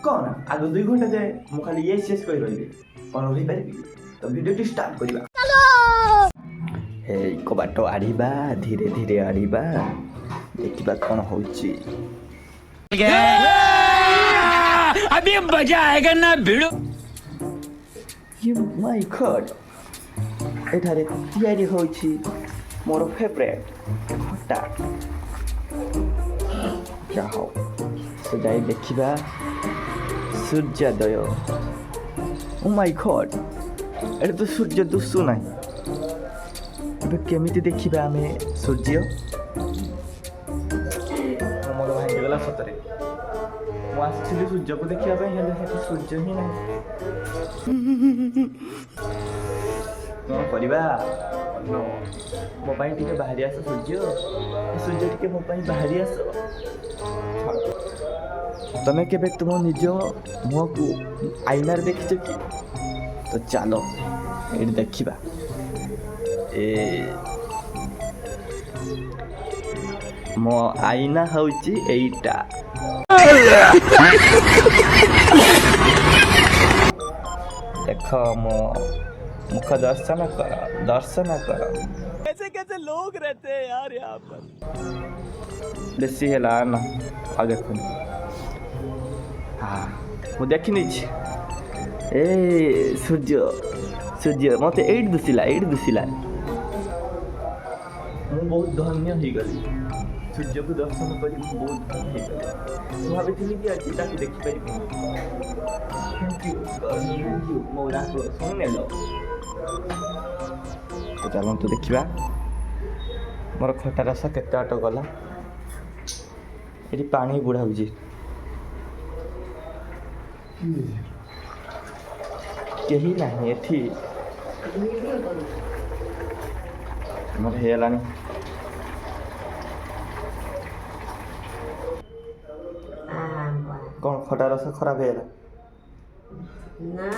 कौन आग 2 घंटा जाए मु खाली ये शेष कर रही कौन रही पारि तो वीडियो स्टार्ट करबा हे को बाटो आड़ीबा धीरे धीरे आड़ीबा देखिबा कौन होची अभी मजा आएगा ना भिड़ो ये माय गॉड एठारे तैयारी होची मोर फेवरेट खट्टा क्या हो तो जाई देखिबा सूर्योदय ओ माय गॉड एटा तो सूर्य दुसु नाही एबे केमिति देखिबा आमे सूर्य मोर भाई गला सतरे मु आछिली सूर्य को देखिबा हेले हेतु सूर्य ही नाही कौन करवा मो पाई टिके बाहरी आस सूर्य सूर्य टिके मो पाई बाहरी आस तमे केबे तुम निज मुह को आईनार देखिछ कि तो चलो ये देखिबा ए मो आईना होची एटा देख मो मुख दर्शन कर कैसे कैसे लोग रहते हैं यार यहाँ पर बेसी है ना आ देखो हाँ मुझे देखी नहीं ए सूर्य सूर्य मत एट दुसिला मु बहुत धन्य हो गली सूर्य को दर्शन कर बहुत धन्य हो गली भाभी कि आज ताकि देखी पारि थैंक यू मोरा को सुन लो तो चलो तो देखिबा मोर खटा रस केते आट गला एटी पानी बुढ़ा होजी केही नाही एठी मोर हेलानी कौन खटा रस खराब है ना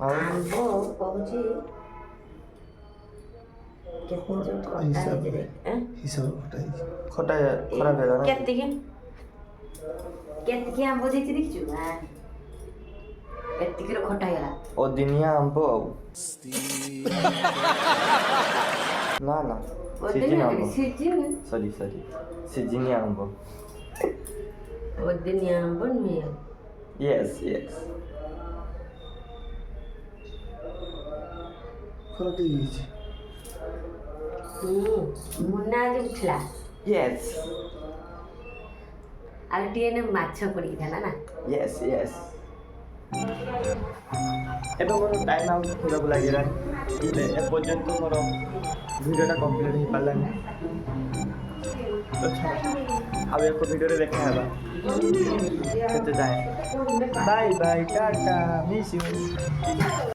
आंबो पहुंची कितने जो खटा है रे हिसाब खटा खराब है ना केतकी आंबो देती देखछु हां केतकी रो खटा हैला ओ दिनिया आंबो ना ना सीजन आंबो सॉरी सीजन आंबो ओ दिनिया आंबो में यस खराटी मुन्ना आज उठला यस आलटीएन माछ पड़ी था ना यस एबे मोर टाइम आउट होगा लागिरा इले ए पर्यंत मोर वीडियोटा कंप्लीट हो पाला नहीं तो अब एक वीडियो रे देखा है बाय टाटा मिस यू